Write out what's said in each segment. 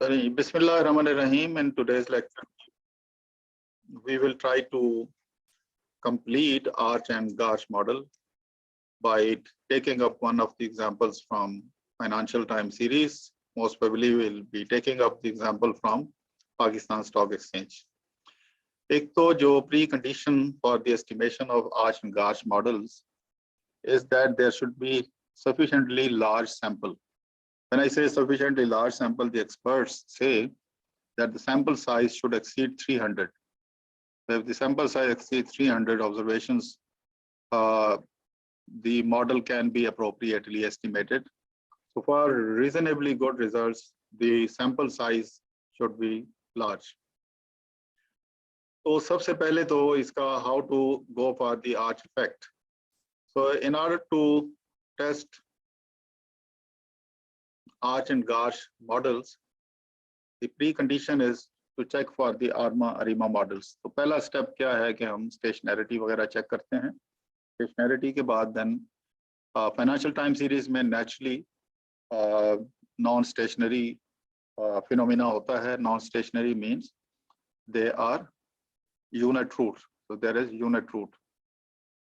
Bismillahirrahmanirrahim. In today's lecture, we will try to complete Arch and Garch model by taking up one of the examples from Financial Times series. Most probably, we'll be taking up the example from Pakistan Stock Exchange. एक तो जो precondition for the estimation of Arch and Garch models is that there should be sufficiently large sample. When I say sufficiently large sample, the experts say that the sample size should exceed 300. So if the sample size exceeds 300 observations, the model can be appropriately estimated. So for reasonably good results, the sample size should be large. So सबसे पहले तो इसका how to go for the arch effect. So in order to test Arch and Garch models, the precondition is to check for the ARMA models. तो पहला step क्या है कि हम स्टेशनैरिटी वगैरह चेक करते हैं. स्टेशनैरिटी के बाद देन फाइनेंशियल टाइम सीरीज में नेचुरली नॉन स्टेशनरी फिनोमिना होता है. Non stationary means they are unit root. So there is unit root.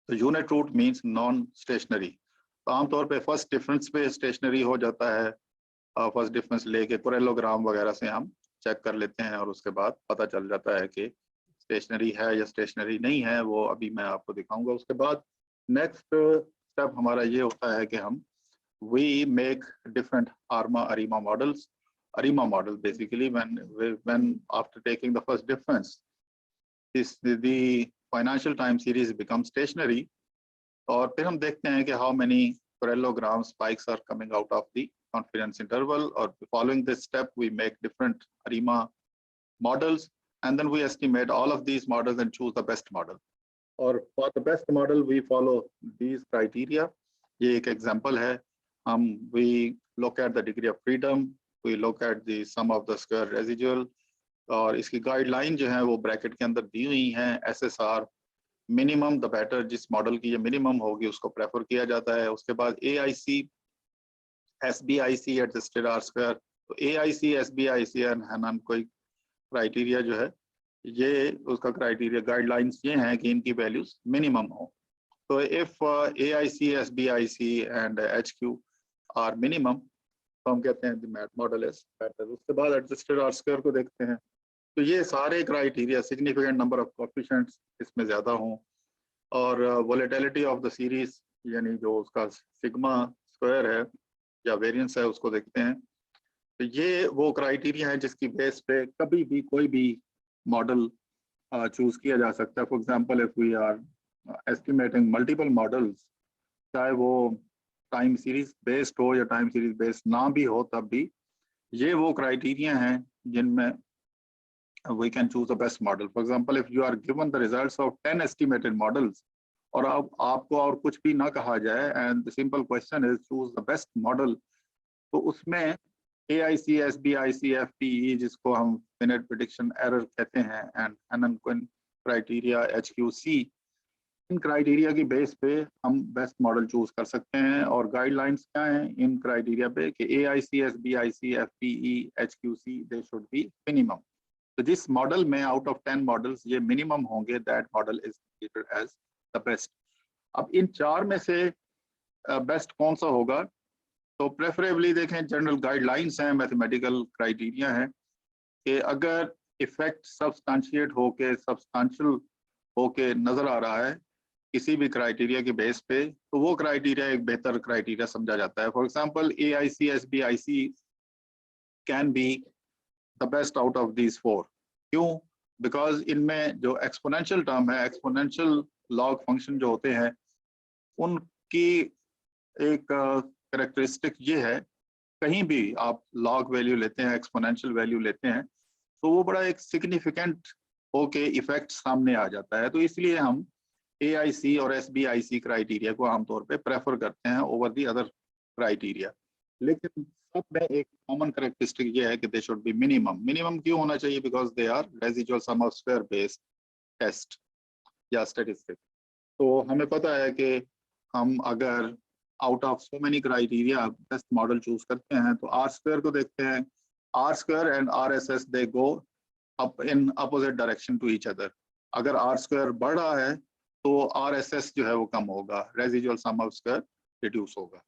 तो unit root means non stationary. तो आमतौर पे फर्स्ट डिफरेंस पे स्टेशनरी हो जाता है. फर्स्ट डिफरेंस लेके पैरेललोग्राम वगैरह से हम चेक कर लेते हैं और उसके बाद पता चल जाता है कि स्टेशनरी है या स्टेशनरी नहीं है. वो अभी मैं आपको दिखाऊंगा. उसके बाद नेक्स्ट स्टेप हमारा ये होता है कि हम we make different ARMA models. ARMA model basically when after taking the first difference the financial time series becomes stationary. और फिर हम देखते हैं कि how many parallelogram spikes are coming out of the confidence interval. Or following this step, we make different ARMA models, and then we estimate all of these models and choose the best model. Or for the best model, we follow these criteria. ये एक example है. We look at the degree of freedom, we look at the sum of the square residual, और इसकी guideline जो है वो bracket के अंदर दी हुई हैं. SSR minimum the better. जिस मॉडल की ये मिनिमम होगी उसको प्रेफर किया जाता है. उसके बाद AIC SBIC adjusted R square. तो AIC SBIC एंड कोई क्राइटेरिया जो है ये उसका क्राइटेरिया गाइडलाइंस ये हैं कि इनकी वैल्यूज मिनिमम हो. तो if AIC SBIC and HQ are minimum तो हम कहते हैं द मॉडल इज बेटर. उसके बाद एडजस्टेड R स्क्वायर को देखते हैं. तो ये सारे criteria significant number of coefficients इसमें ज्यादा हों और वोलेटिलिटी ऑफ द सीरीज यानी जो उसका सिग्मा स्क्वायर है या वेरिएंस है उसको देखते हैं. तो ये वो क्राइटेरिया है जिसकी बेस पे कभी भी कोई भी मॉडल चूज किया जा सकता है. For example if we are estimating multiple models, चाहे वो टाइम सीरीज बेस्ड हो या टाइम सीरीज बेस्ड ना भी हो, तब भी ये वो क्राइटेरिया हैं जिनमें we can choose the best model. For example, if you are given the results of 10 estimated models और अब आपको और कुछ भी ना कहा जाए and the simple question is choose the best model, तो उसमें AIC SBIC FPE जिसको हम finite prediction error कहते हैं and Hannan-Quinn criteria HQC, in criteria की बेस पे हम बेस्ट मॉडल चूज कर सकते हैं. और गाइडलाइंस क्या हैं इन क्राइटेरिया पे कि AIC SBIC FPE HQC they should be minimum. तो जिस मॉडल में आउट ऑफ 10 मॉडल्स ये मिनिमम होंगे that model is considered as the best. अब इन चार में से बेस्ट कौन सा होगा? तो प्रेफरेबली देखें जनरल गाइडलाइंस हैं, मैथमेटिकल क्राइटेरिया हैं कि अगर इफेक्ट सब्सटेंशिएट होके सब्सटेंशियल होके नजर आ रहा है किसी भी क्राइटेरिया के बेस पे, तो वो क्राइटेरिया एक बेहतर क्राइटेरिया समझा जाता है. For example AIC SBIC can be the best out of these four. क्यों? Because इनमें जो एक्सपोनेंशियल टर्म है, एक्सपोनेंशियल लॉग फंक्शन जो होते हैं, उनकी एक कैरेक्टरिस्टिक ये है, कहीं भी आप लॉग वैल्यू लेते हैं, एक्सपोनेंशियल वैल्यू लेते हैं, तो वो बड़ा एक सिग्निफिकेंट होके इफेक्ट सामने आ जाता है. तो इसलिए हम AIC और SBIC क्राइटेरिया को आमतौर पे प्रेफर करते हैं ओवर दी अदर क्राइटेरिया. लेकिन सब में एक कॉमन कैरेक्टरिस्टिक ये है कि they should be minimum. Minimum क्यों होना चाहिए? Because they are residual sum of square based test या स्टैटिस्टिक. तो हमें पता है कि हम अगर out of so many criteria best model choose करते हैं तो R स्क्वायर को देखते हैं R square and R S S they go up in opposite direction to each other. अगर आर स्क्वायर बढ़ रहा है तो आर एस एस जो है वो कम होगा, residual sum of square reduce होगा।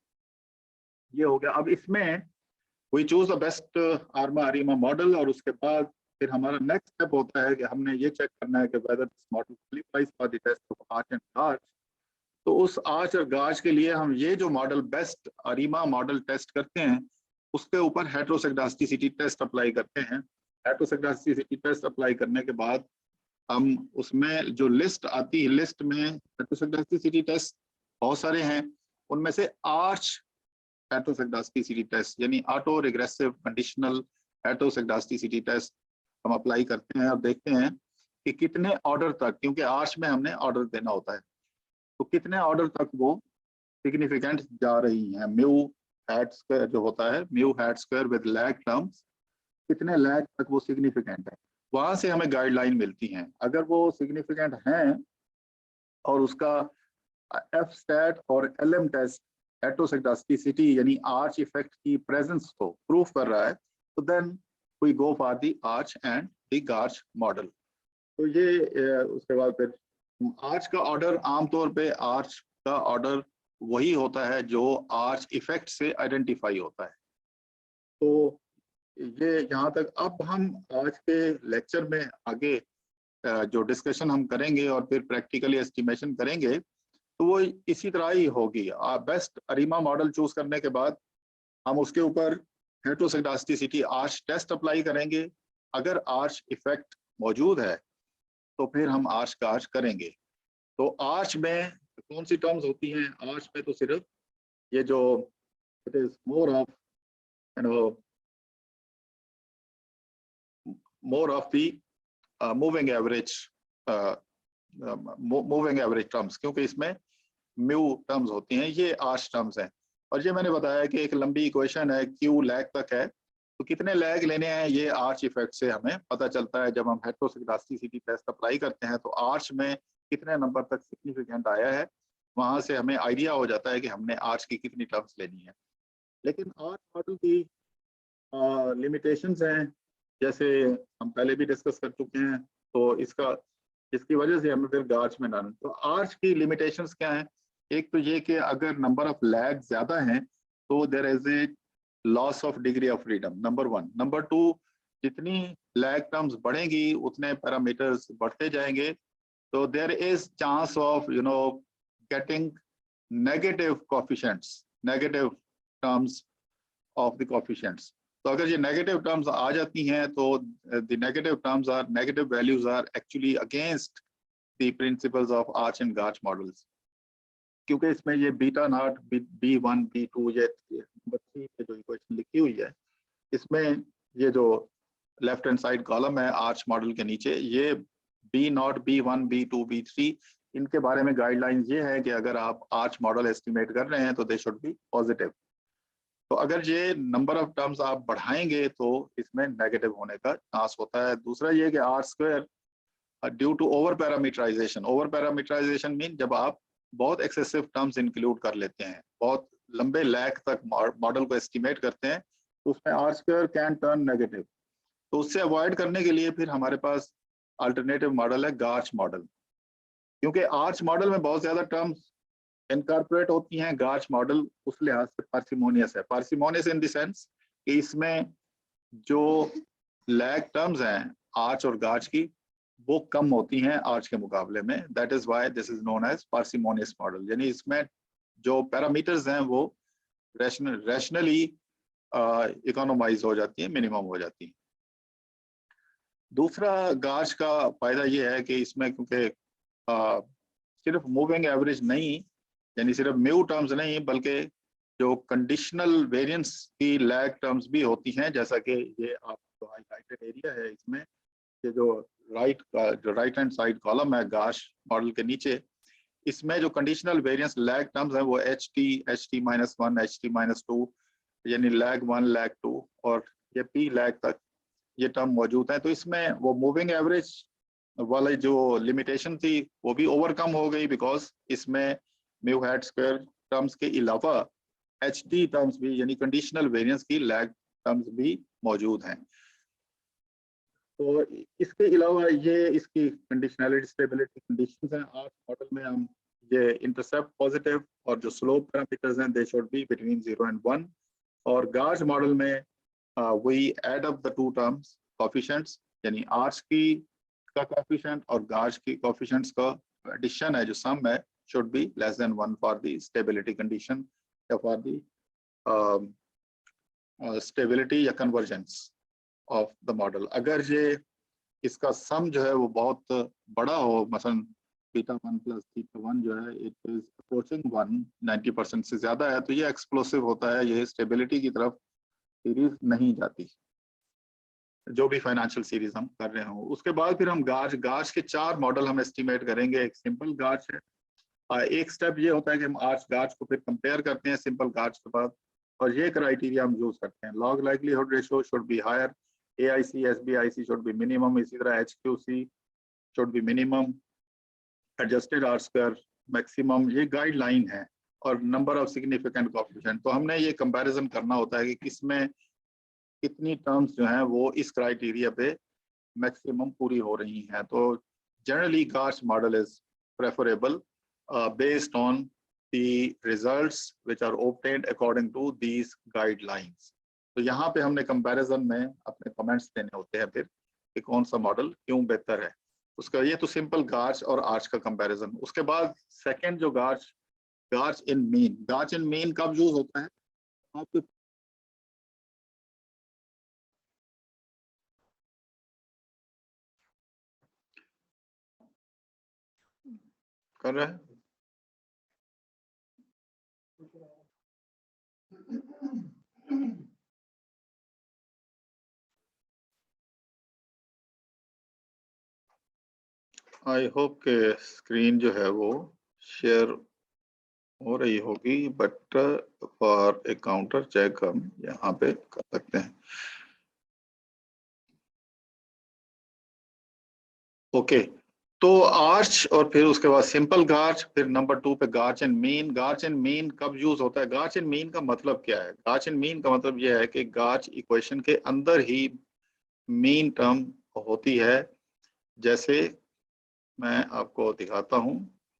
ये हो गया। अब इसमें we choose the best ARMA ARIMA model, और उसके बाद फिर हमारा नेक्स्ट स्टेप होता है कि हमने ये चेक करना है कि whether this model qualifies for the test of ARCH and GARCH. तो उस आर्च और गार्च के लिए हम ये जो मॉडल बेस्ट अरीमा मॉडल टेस्ट करते हैं उसके ऊपर हेट्रोसेगडास्टिसिटी टेस्ट अप्लाई करते हैं। हेट्रोसेगडास्टिसिटी टेस्ट अप्लाई करने के बाद हम उसमें जो लिस्ट आती है, लिस्ट में हेट्रोसेगडास्टिसिटी टेस्ट बहुत सारे हैं, उनमें से आर्च हेट्रोसेगडास्टिसिटी टेस्ट यानी ऑटो रिग्रेसिव कंडीशनल हेट्रोसेगडास्टिसिटी टेस्ट हम अप्लाई करते हैं और देखते हैं कि कितने ऑर्डर तक, क्योंकि आर्च में हमने ऑर्डर देना होता है, तो कितने ऑर्डर तक वो सिग्निफिकेंट जा रही हैं। म्यू हैट स्क्वायर जो होता है, mu hat square with lag terms, कितने लैग तक वो सिग्निफिकेंट है, वहां से हमें गाइडलाइन मिलती हैं। अगर वो सिग्निफिकेंट हैं और उसका एफ स्टैट और एलएम टेस्ट हेट्रोसेगडास्टिसिटी यानी आर्च इफेक्ट की प्रेजेंस को प्रूफ कर रहा है, तो then we go for the ARCH and the GARCH model. तो ये उसके बाद फिर आर्च का ऑर्डर, आमतौर पे आर्च का ऑर्डर वही होता है जो आर्च इफेक्ट से आइडेंटिफाई होता है। तो ये यहाँ तक। अब हम आज के लेक्चर में आगे जो डिस्कशन हम करेंगे और फिर प्रैक्टिकली एस्टिमेशन करेंगे तो वो इसी तरह ही होगी। बेस्ट अरीमा मॉडल चूज करने के बाद हम उसके ऊपर हेट्रोसेगडास्टिसिटी आर्च टेस्ट अप्लाई करेंगे। अगर आर्च इफेक्ट मौजूद है तो फिर हम आर्च गार्च करेंगे। तो आर्च में कौन सी टर्म्स होती हैं? आर्च में तो सिर्फ ये जो it is more of the moving average terms, क्योंकि इसमें म्यू टर्म्स होती हैं, ये आर्च टर्म्स हैं। और ये मैंने बताया कि एक लंबी इक्वेशन है, क्यू लैग तक है, तो कितने लैग लेने हैं ये आर्च इफेक्ट से हमें पता चलता है। जब हम हेट्रोसेगडास्टिसिटी टेस्ट अप्लाई करते हैं तो आर्च में कितने नंबर तक सिग्निफिकेंट आया है, वहां से हमें आइडिया हो जाता है कि हमने आर्च की कितनी टर्म्स लेनी है। लेकिन आर्च मॉडल की लिमिटेशंस हैं, जैसे हम पहले भी डिस्कस कर चुके हैं, तो इसकी वजह से हमें फिर गार्च में डालना। तो आर्च की लिमिटेशंस क्या हैं? एक तो ये कि अगर नंबर ऑफ लैग ज्यादा हैं तो there is a loss of degree of freedom, number one. Number two, जितनी लैग टर्म्स बढ़ेंगी उतने पैरामीटर्स बढ़ते जाएंगे, तो there is chance of getting negative coefficients, negative terms of the coefficients. तो अगर ये नेगेटिव टर्म्स आ जाती हैं तो the negative terms are, negative values are actually against the principles of ARCH and GARCH models, क्योंकि इसमें ये बीटा नॉट, B1 B2, ये नंबर 3 पे जो इक्वेशन लिखी हुई है, इसमें ये जो लेफ्ट हैंड साइड कॉलम है आर्च मॉडल के नीचे, ये B0 B1 B2 B3, इनके बारे में गाइडलाइन ये है कि अगर आप आर्च मॉडल एस्टिमेट कर रहे हैं तो दे शुड बी पॉजिटिव। तो अगर ये नंबर ऑफ टर्म्स आप बढ़ाएंगे तो इसमें नेगेटिव होने का चांस होता है। दूसरा ये कि R square due to over parameterization, over parameterization mean जब आप बहुत एक्सेसिव टर्म्स इंक्लूड कर लेते हैं, बहुत लंबे लैग तक मॉडल को एस्टिमेट करते हैं, तो उसमें R square can turn negative. तो उससे अवॉइड करने के लिए फिर हमारे पास अल्टरनेटिव मॉडल है गार्च मॉडल, क्योंकि आर्च मॉडल में बहुत ज्यादा टर्म्स इनकॉर्पोरेट होती हैं, गार्च मॉडल उस लिहाज से पार्सिमोनियस है। पार्सिमोनियस इन द सेंस कि इसमें जो लैग टर्म्स हैं आर्च और गार्च की वो कम होती हैं आर्च के मुकाबले में। That is why this is known as parsimonious model, यानी इसमें जो पैरामीटर्स हैं वो रैशनली इकोनोमाइज हो जाती है, मिनिमम हो जाती है। दूसरा गार्च का फायदा ये है कि इसमें क्योंकि सिर्फ मूविंग एवरेज नहीं, यानी सिर्फ म्यू टर्म्स नहीं, बल्कि जो कंडीशनल वेरिएंस की लैग टर्म्स भी होती हैं, जैसा कि ये आप जो हाइलाइटेड एरिया है इसमें, ये जो राइट हैंड साइड कॉलम है गार्च मॉडल के नीचे, इसमें जो कंडीशनल वेरिएंस लैग टर्म्स हैं वो HT-1, HT-2, यानी लैग 1 लैग 2 और ये P लैग तक ये टर्म मौजूद है। तो इसमें वो मूविंग एवरेज वाली जो लिमिटेशन थी वो भी ओवरकम हो गई, बिकॉज इसमें म्यू हैट स्क्वायर टर्म्स के अलावा HT टर्म्स भी, यानी कंडीशनल वेरिएंस की लैग टर्म्स भी मौजूद हैं। तो इसके अलावा ये इसकी कंडीशनैलिटी स्टेबिलिटी कंडीशंस हैं। आर्च मॉडल में हम ये इंटरसेप्ट पॉजिटिव और जो स्लोप पैरामीटर्स हैं they should be between 0 and 1। और गार्ज मॉडल में we add up the two terms coefficients, यानी आर्च की का कोफिशिएंट और गार्ज की कोफिशिएंट्स का एडिशन है जो सम है should be less than 1 for the stability condition या for the stability या convergence of the model। अगर ये इसका सम जो है वो बहुत बड़ा हो, मसलन बीटा 1 प्लस थीटा 1 जो है इट इज अप्रोचिंग 90% से ज्यादा है, तो ये एक्सप्लोसिव होता है, ये स्टेबिलिटी की तरफ सीरीज नहीं जाती जो भी फाइनेंशियल सीरीज हम कर रहे हो। उसके बाद फिर हम गार्ज के 4 मॉडल हम एस्टिमेट करेंगे। एक सिंपल गार्ज है, एक स्टेप ये होता है कि हम गार्ज को फिर कंपेयर करते हैं सिंपल गार्ज के बाद, और ये क्राइटेरिया हम यूज करते हैं। Log likelihood ratio should be higher, AIC SBIC should be minimum, इसी तरह HQC should be minimum, adjusted R square maximum, ये गाइडलाइन है। और नंबर ऑफ सिग्निफिकेंट कोएफिशिएंट, तो हमने ये कंपैरिजन करना होता है कि किसमें कितनी टर्म्स जो हैं वो इस क्राइटेरिया पे मैक्सिमम पूरी हो रही हैं। तो generally गार्ज model is preferable based on the results which are obtained according to these guidelines। तो यहाँ पे हमने कंपैरिजन में अपने कमेंट्स देने होते हैं फिर कि कौन सा मॉडल क्यों बेहतर है उसका। ये तो सिंपल गार्ज और आर्च का कंपैरिजन। उसके बाद सेकंड जो गार्ज इन मीन, गार्ज इन मीन कब यूज होता है? आपको कर रहा है आई होप के स्क्रीन जो है वो शेयर हो रही होगी, but for a counter check हम यहाँ पे कर सकते हैं। ओके तो आर्च और फिर उसके बाद सिंपल गार्च, फिर नंबर 2 पे गार्च एंड मीन। गार्च एंड मीन कब यूज होता है? गार्च एंड मीन का मतलब क्या है? गार्च एंड मीन का मतलब यह है कि गार्च इक्वेशन के अंदर ही मीन टर्म होती है। जैसे मैं आपको दिखाता हूं,